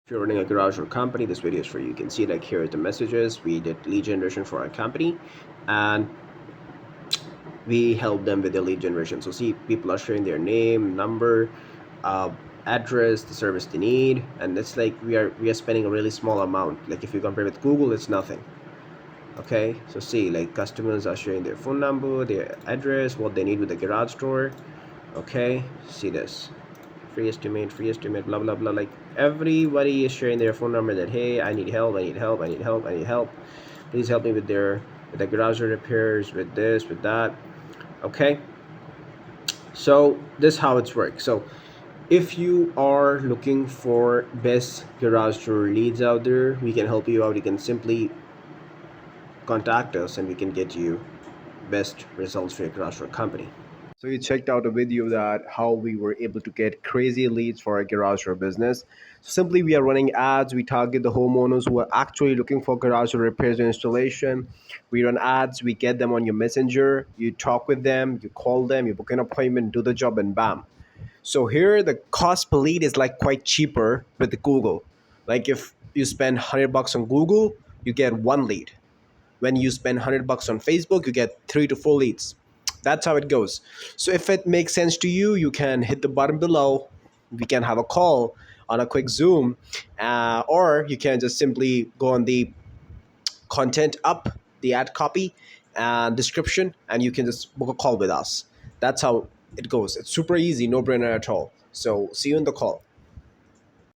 If you're running a garage or company, this video is for you. You can see like here are the messages. We did lead generation for our company and we help them with the lead generation. So see, people are sharing their name, number, uh, address, the service they need, and it's like we are spending a really small amount. Like if you compare with Google, it's nothing. Okay, so see, like customers are sharing their phone number, their address, what they need with the garage door. Okay, see this, free estimate, blah blah blah. Like everybody is sharing their phone number that hey, I need help, I need help, I need help, I need help. Please help me with the garage door repairs, with this, with that. Okay, so this is how it's works. So if you are looking for best garage door leads out there, we can help you out. You can simply contact us and we can get you best results for your garage door company. So you checked out a video that how we were able to get crazy leads for our garage door business. So simply we are running ads. We target the homeowners who are actually looking for garage door repairs and installation. We run ads. We get them on your messenger. You talk with them. You call them. You book an appointment. Do the job, and bam. So here the cost per lead is like quite cheaper with the Google. Like if you spend $100 on Google, you get one lead. When you spend $100 on Facebook, you get 3 to 4 leads. That's how it goes. So if it makes sense to you, you can hit the button below. We can have a call on a quick Zoom, or you can just simply go on the content up, the ad copy and description, and you can just book a call with us. That's how it goes. It's super easy, no brainer at all. So see you in the call.